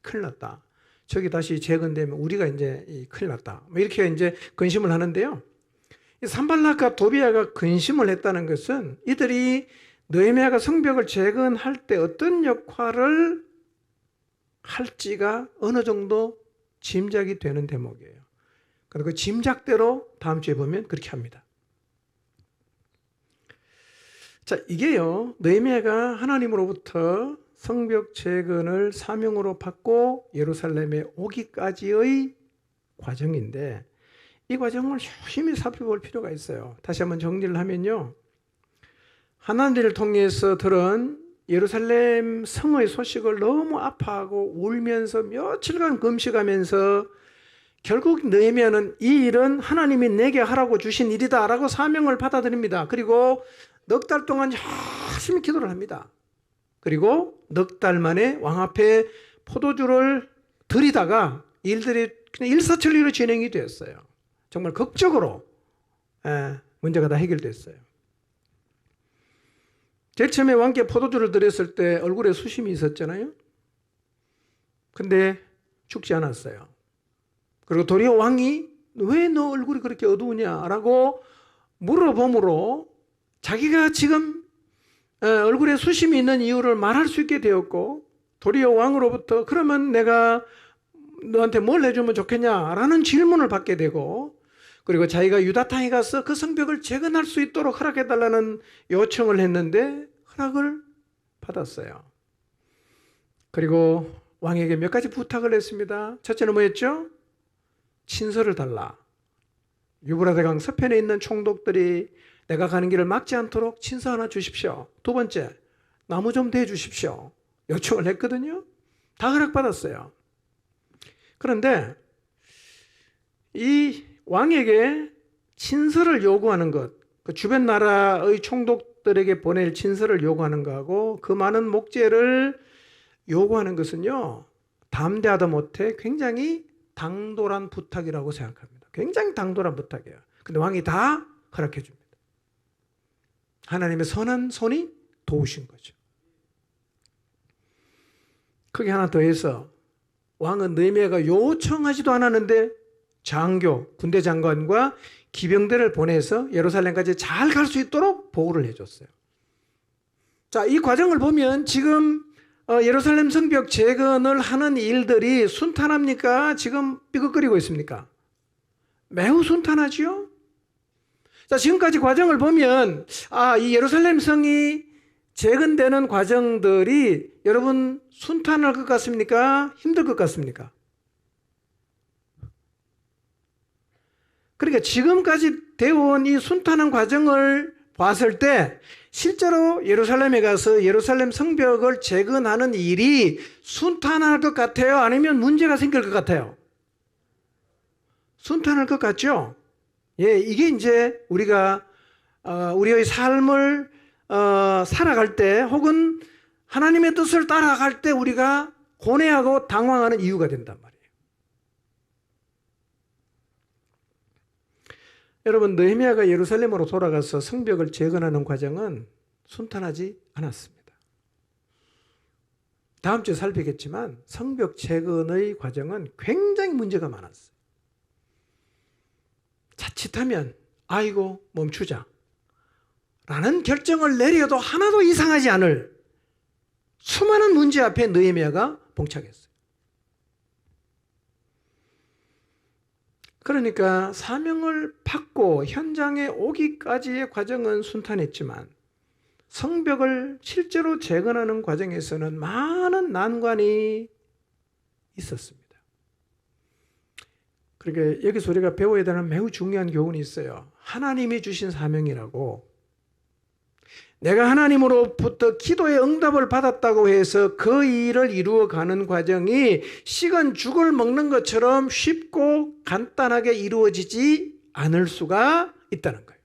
Speaker 1: 큰일 났다. 저기 다시 재건되면 우리가 이제 큰일 났다. 뭐 이렇게 이제 근심을 하는데요. 이 산발락과 도비야가 근심을 했다는 것은 이들이 느헤미야가 성벽을 재건할 때 어떤 역할을 할지가 어느 정도 짐작이 되는 대목이에요. 그 짐작대로 다음 주에 보면 그렇게 합니다. 자, 이게요, 느헤미야가 하나님으로부터 성벽 재건을 사명으로 받고 예루살렘에 오기까지의 과정인데, 이 과정을 유심히 살펴볼 필요가 있어요. 다시 한번 정리를 하면요, 하나님을 통해서 들은 예루살렘 성의 소식을 너무 아파하고 울면서 며칠간 금식하면서 결국 느헤미야는 이 일은 하나님이 내게 하라고 주신 일이다 라고 사명을 받아들입니다. 그리고 넉 달 동안 열심히 기도를 합니다. 그리고 넉 달 만에 왕 앞에 포도주를 들이다가 일들이 그냥 일사천리로 진행이 되었어요. 정말 극적으로 문제가 다 해결됐어요. 제일 처음에 왕께 포도주를 드렸을 때 얼굴에 수심이 있었잖아요. 근데 죽지 않았어요. 그리고 도리어 왕이 왜 너 얼굴이 그렇게 어두우냐라고 물어보므로 자기가 지금 얼굴에 수심이 있는 이유를 말할 수 있게 되었고, 도리어 왕으로부터 그러면 내가 너한테 뭘 해주면 좋겠냐라는 질문을 받게 되고, 그리고 자기가 유다 땅에 가서 그 성벽을 재건할 수 있도록 허락해달라는 요청을 했는데 허락을 받았어요. 그리고 왕에게 몇 가지 부탁을 했습니다. 첫째는 뭐였죠? 친서를 달라. 유브라데강 서편에 있는 총독들이 내가 가는 길을 막지 않도록 친서 하나 주십시오. 두 번째, 나무 좀 대주십시오. 요청을 했거든요. 다 허락받았어요. 그런데 이 왕에게 친서를 요구하는 것, 그 주변 나라의 총독들에게 보낼 친서를 요구하는 것하고 그 많은 목재를 요구하는 것은요, 담대하다 못해 굉장히 당돌한 부탁이라고 생각합니다. 굉장히 당돌한 부탁이에요. 근데 왕이 다 허락해 줍니다. 하나님의 선한 손이 도우신 거죠. 거기 하나 더해서 왕은 느헤미야가 요청하지도 않았는데 장교, 군대 장관과 기병대를 보내서 예루살렘까지 잘 갈 수 있도록 보호를 해줬어요. 자, 이 과정을 보면 지금 예루살렘 성벽 재건을 하는 일들이 순탄합니까? 지금 삐걱거리고 있습니까? 매우 순탄하지요? 자, 지금까지 과정을 보면 이 예루살렘 성이 재건되는 과정들이 여러분 순탄할 것 같습니까? 힘들 것 같습니까? 그러니까 지금까지 되어온 이 순탄한 과정을 봤을 때 실제로 예루살렘에 가서 예루살렘 성벽을 재건하는 일이 순탄할 것 같아요? 아니면 문제가 생길 것 같아요? 순탄할 것 같죠? 예, 이게 이제 우리가 우리의 삶을 살아갈 때 혹은 하나님의 뜻을 따라갈 때 우리가 고뇌하고 당황하는 이유가 된단 말이에요. 여러분, 느헤미야가 예루살렘으로 돌아가서 성벽을 재건하는 과정은 순탄하지 않았습니다. 다음 주에 살피겠지만 성벽 재건의 과정은 굉장히 문제가 많았어요. 자칫하면 아이고 멈추자 라는 결정을 내려도 하나도 이상하지 않을 수많은 문제 앞에 느헤미야가 봉착했어요. 그러니까 사명을 받고 현장에 오기까지의 과정은 순탄했지만 성벽을 실제로 재건하는 과정에서는 많은 난관이 있었습니다. 그러니까 여기서 우리가 배워야 되는 매우 중요한 교훈이 있어요. 하나님이 주신 사명이라고, 내가 하나님으로부터 기도의 응답을 받았다고 해서 그 일을 이루어가는 과정이 식은 죽을 먹는 것처럼 쉽고 간단하게 이루어지지 않을 수가 있다는 거예요.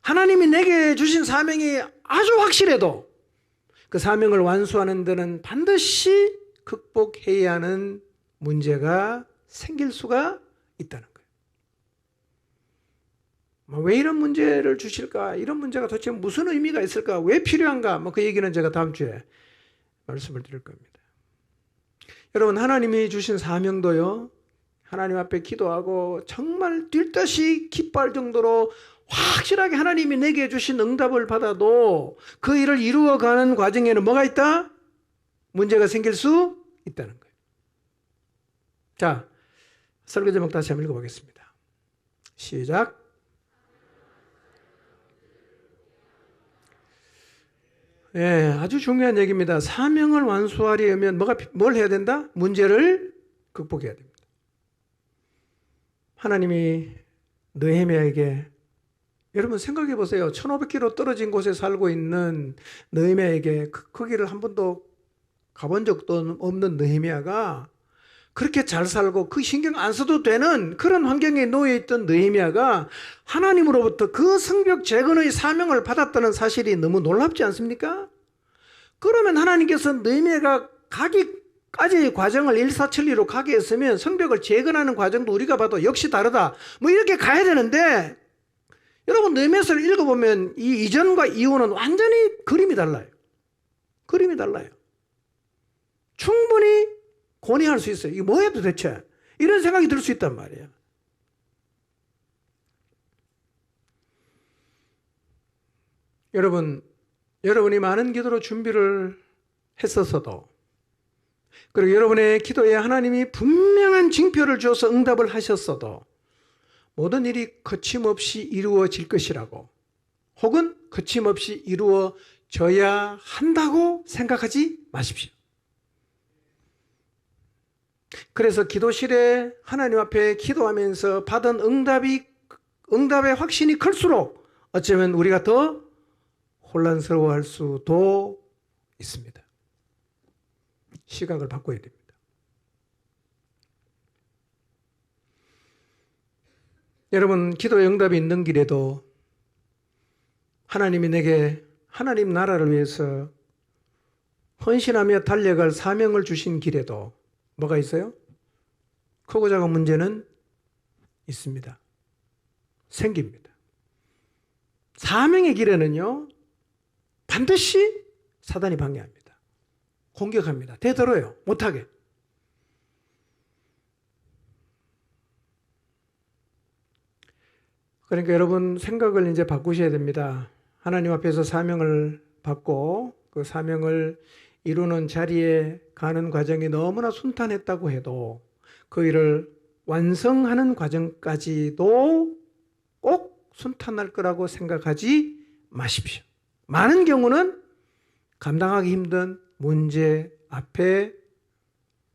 Speaker 1: 하나님이 내게 주신 사명이 아주 확실해도 그 사명을 완수하는 데는 반드시 극복해야 하는 문제가 생길 수가 있다는 거예요. 왜 이런 문제를 주실까? 이런 문제가 도대체 무슨 의미가 있을까? 왜 필요한가? 그 얘기는 제가 다음 주에 말씀을 드릴 겁니다. 여러분, 하나님이 주신 사명도요, 하나님 앞에 기도하고 정말 뛸 듯이 기뻐할 정도로 확실하게 하나님이 내게 주신 응답을 받아도 그 일을 이루어가는 과정에는 뭐가 있다? 문제가 생길 수 있다는 거예요. 자, 설교 제목 다시 한번 읽어보겠습니다. 시작. 아주 중요한 얘기입니다. 사명을 완수하려면 뭘 해야 된다? 문제를 극복해야 됩니다. 하나님이 느헤미야에게, 여러분 생각해 보세요. 1500km 떨어진 곳에 살고 있는 느헤미야에게, 거기를 한 번도 가본 적도 없는 느헤미야가 그렇게 잘 살고 그 신경 안 써도 되는 그런 환경에 놓여 있던 느헤미야가 하나님으로부터 그 성벽 재건의 사명을 받았다는 사실이 너무 놀랍지 않습니까? 그러면 하나님께서 느헤미야가 가기까지의 과정을 일사천리로 가게 했으면 성벽을 재건하는 과정도 우리가 봐도 역시 다르다, 이렇게 가야 되는데, 여러분 느헤미야서를 읽어보면 이 이전과 이후는 완전히 그림이 달라요. 그림이 달라요. 충분히 고뇌할 수 있어요. 이게 뭐야 도대체? 이런 생각이 들 수 있단 말이에요. 여러분이 많은 기도로 준비를 했었어도, 그리고 여러분의 기도에 하나님이 분명한 징표를 주어서 응답을 하셨어도 모든 일이 거침없이 이루어질 것이라고, 혹은 거침없이 이루어져야 한다고 생각하지 마십시오. 그래서 기도실에 하나님 앞에 기도하면서 받은 응답의 확신이 클수록 어쩌면 우리가 더 혼란스러워할 수도 있습니다. 시각을 바꿔야 됩니다. 여러분, 기도의 응답이 있는 길에도 하나님이 내게 하나님 나라를 위해서 헌신하며 달려갈 사명을 주신 길에도 뭐가 있어요? 크고 작은 문제는 있습니다. 생깁니다. 사명의 길에는요, 반드시 사단이 방해합니다. 공격합니다. 되돌아요. 못하게. 그러니까 여러분 생각을 이제 바꾸셔야 됩니다. 하나님 앞에서 사명을 받고 그 사명을 이루는 자리에 가는 과정이 너무나 순탄했다고 해도 그 일을 완성하는 과정까지도 꼭 순탄할 거라고 생각하지 마십시오. 많은 경우는 감당하기 힘든 문제 앞에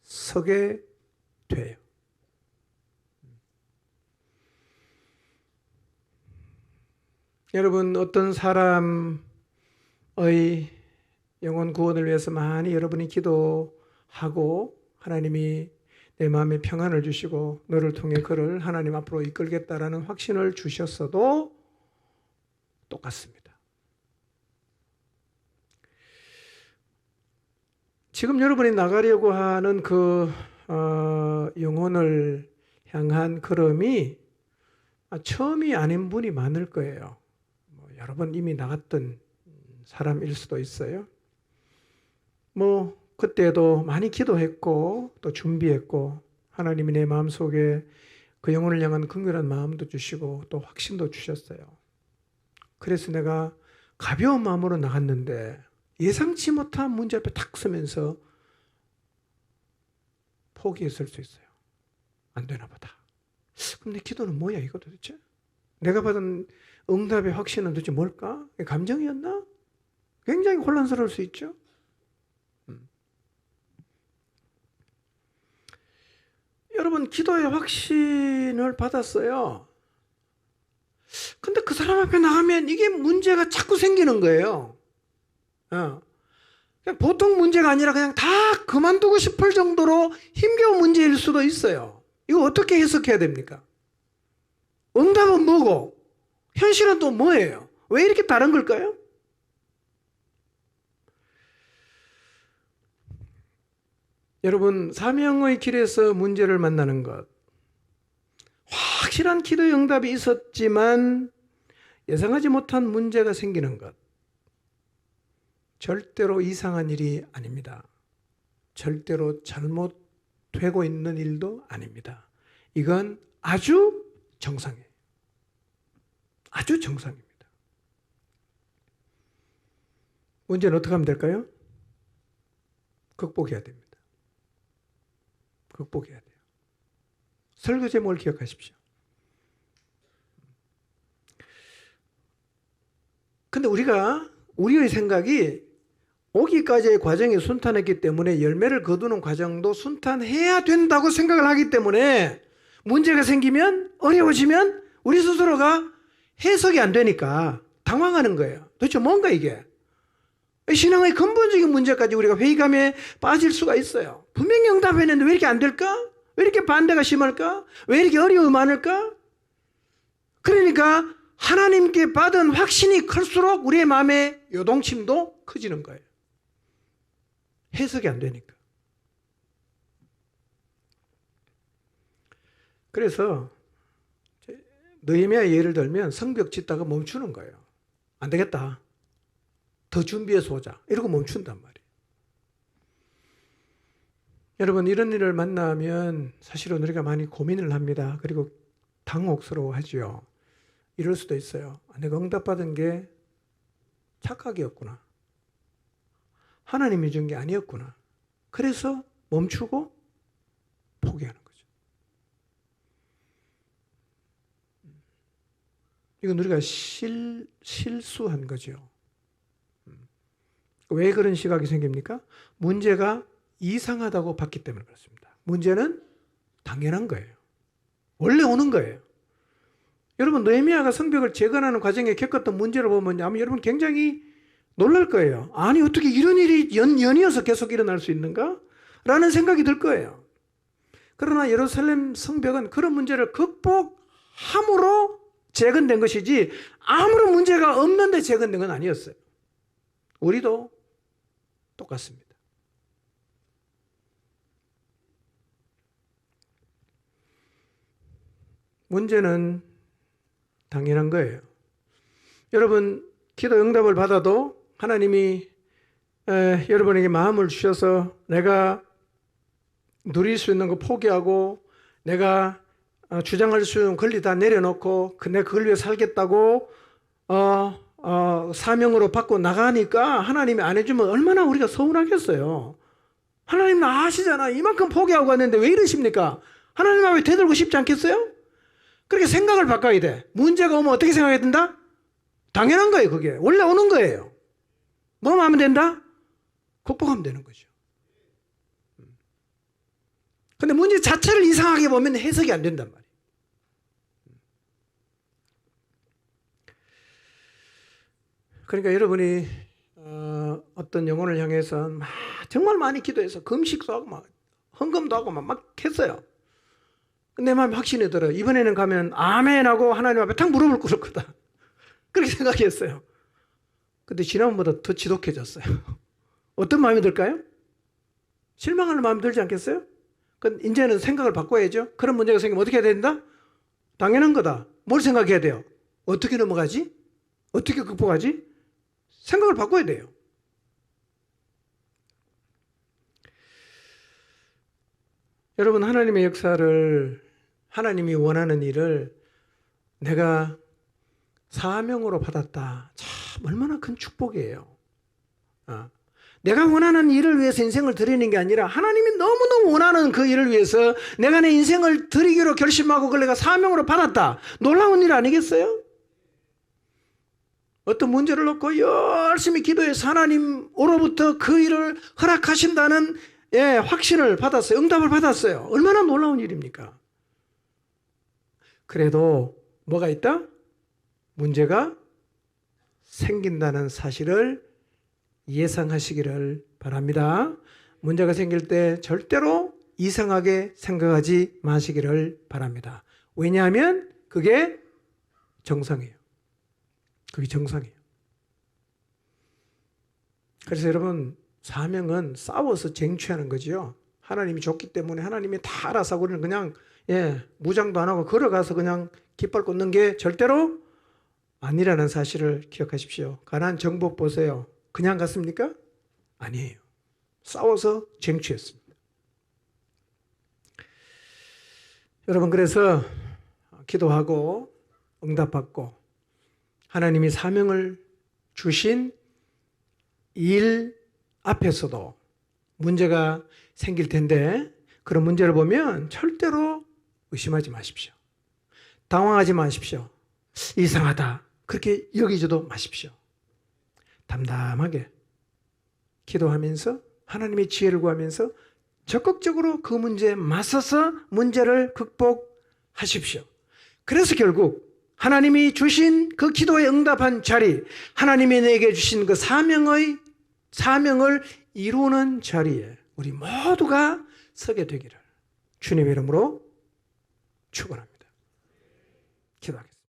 Speaker 1: 서게 돼요. 여러분, 어떤 사람의 영혼 구원을 위해서 많이 여러분이 기도하고 하나님이 내 마음에 평안을 주시고 너를 통해 그를 하나님 앞으로 이끌겠다라는 확신을 주셨어도 똑같습니다. 지금 여러분이 나가려고 하는 그 영혼을 향한 걸음이 처음이 아닌 분이 많을 거예요. 여러 번 이미 나갔던 사람일 수도 있어요. 그때도 많이 기도했고 또 준비했고 하나님이 내 마음속에 그 영혼을 향한 긍휼한 마음도 주시고 또 확신도 주셨어요. 그래서 내가 가벼운 마음으로 나갔는데 예상치 못한 문제 앞에 탁 서면서 포기했을 수 있어요. 안 되나 보다. 그럼 내 기도는 뭐야 이거 도대체? 내가 받은 응답의 확신은 도대체 뭘까? 감정이었나? 굉장히 혼란스러울 수 있죠. 여러분, 기도의 확신을 받았어요. 근데 그 사람 앞에 나가면 이게 문제가 자꾸 생기는 거예요. 그냥 보통 문제가 아니라 그냥 다 그만두고 싶을 정도로 힘겨운 문제일 수도 있어요. 이거 어떻게 해석해야 됩니까? 응답은 뭐고 현실은 또 뭐예요? 왜 이렇게 다른 걸까요? 여러분, 사명의 길에서 문제를 만나는 것, 확실한 기도의 응답이 있었지만 예상하지 못한 문제가 생기는 것, 절대로 이상한 일이 아닙니다. 절대로 잘못되고 있는 일도 아닙니다. 이건 아주 정상이에요. 아주 정상입니다. 문제는 어떻게 하면 될까요? 극복해야 됩니다. 극복해야 돼요. 설교 제목을 기억하십시오. 근데 우리의 생각이 오기까지의 과정이 순탄했기 때문에 열매를 거두는 과정도 순탄해야 된다고 생각을 하기 때문에 문제가 생기면 어려워지면 우리 스스로가 해석이 안 되니까 당황하는 거예요. 도대체 뭔가 이게? 신앙의 근본적인 문제까지 우리가 회의감에 빠질 수가 있어요. 분명히 응답했는데 왜 이렇게 안 될까? 왜 이렇게 반대가 심할까? 왜 이렇게 어려움이 많을까? 그러니까 하나님께 받은 확신이 클수록 우리의 마음의 요동침도 커지는 거예요. 해석이 안 되니까. 그래서 느헤미야 예를 들면 성벽 짓다가 멈추는 거예요. 안 되겠다. 더 준비해서 오자. 이러고 멈춘단 말이에요. 여러분, 이런 일을 만나면 사실은 우리가 많이 고민을 합니다. 그리고 당혹스러워하죠. 이럴 수도 있어요. 내가 응답받은 게 착각이었구나. 하나님이 준 게 아니었구나. 그래서 멈추고 포기하는 거죠. 이건 우리가 실수한 거죠. 왜 그런 시각이 생깁니까? 문제가 이상하다고 봤기 때문에 그렇습니다. 문제는 당연한 거예요. 원래 오는 거예요. 여러분, 느헤미야가 성벽을 재건하는 과정에 겪었던 문제를 보면 아마 여러분 굉장히 놀랄 거예요. 아니, 어떻게 이런 일이 연이어서 계속 일어날 수 있는가? 라는 생각이 들 거예요. 그러나 예루살렘 성벽은 그런 문제를 극복함으로 재건된 것이지 아무런 문제가 없는데 재건된 건 아니었어요. 우리도 똑같습니다. 문제는 당연한 거예요. 여러분, 기도 응답을 받아도 하나님이 여러분에게 마음을 주셔서 내가 누릴 수 있는 거 포기하고 내가 주장할 수 있는 권리 다 내려놓고 내가 그걸 위해 살겠다고 사명으로 받고 나가니까 하나님이 안 해주면 얼마나 우리가 서운하겠어요. 하나님 나 아시잖아. 이만큼 포기하고 갔는데 왜 이러십니까? 하나님 앞에 대들고 싶지 않겠어요? 그렇게 생각을 바꿔야 돼. 문제가 오면 어떻게 생각해야 된다? 당연한 거예요. 그게 원래 오는 거예요. 뭐만 하면 된다? 극복하면 되는 거죠. 근데 문제 자체를 이상하게 보면 해석이 안 된단 말이에요. 그러니까 여러분이 어떤 영혼을 향해서 정말 많이 기도해서 금식도 하고 막 헌금도 하고 막 했어요. 내 마음에 확신이 들어요. 이번에는 가면 아멘 하고 하나님 앞에 탁 무릎을 꿇을 거다. 그렇게 생각했어요. 근데 지난번보다 더 지독해졌어요. 어떤 마음이 들까요? 실망하는 마음이 들지 않겠어요? 그럼 이제는 생각을 바꿔야죠. 그런 문제가 생기면 어떻게 해야 된다? 당연한 거다. 뭘 생각해야 돼요? 어떻게 넘어가지? 어떻게 극복하지? 생각을 바꿔야 돼요. 여러분, 하나님의 역사를, 하나님이 원하는 일을 내가 사명으로 받았다. 참 얼마나 큰 축복이에요. 내가 원하는 일을 위해서 인생을 드리는 게 아니라 하나님이 너무너무 원하는 그 일을 위해서 내가 내 인생을 드리기로 결심하고 그걸 내가 사명으로 받았다. 놀라운 일 아니겠어요? 어떤 문제를 놓고 열심히 기도해서 하나님으로부터 그 일을 허락하신다는 확신을 받았어요. 응답을 받았어요. 얼마나 놀라운 일입니까? 그래도 뭐가 있다? 문제가 생긴다는 사실을 예상하시기를 바랍니다. 문제가 생길 때 절대로 이상하게 생각하지 마시기를 바랍니다. 왜냐하면 그게 정상이에요. 그게 정상이에요. 그래서 여러분, 사명은 싸워서 쟁취하는 거지요. 하나님이 줬기 때문에 하나님이 다 알아서 우리는 그냥 무장도 안 하고 걸어가서 그냥 깃발 꽂는 게 절대로 아니라는 사실을 기억하십시오. 가나안 정복 보세요. 그냥 갔습니까? 아니에요. 싸워서 쟁취했습니다. 여러분, 그래서 기도하고 응답받고 하나님이 사명을 주신 일 앞에서도 문제가 생길 텐데 그런 문제를 보면 절대로 의심하지 마십시오. 당황하지 마십시오. 이상하다. 그렇게 여기지도 마십시오. 담담하게 기도하면서 하나님의 지혜를 구하면서 적극적으로 그 문제에 맞서서 문제를 극복하십시오. 그래서 결국 하나님이 주신 그 기도에 응답한 자리, 하나님이 내게 주신 그 사명을 이루는 자리에 우리 모두가 서게 되기를 주님의 이름으로 축원합니다.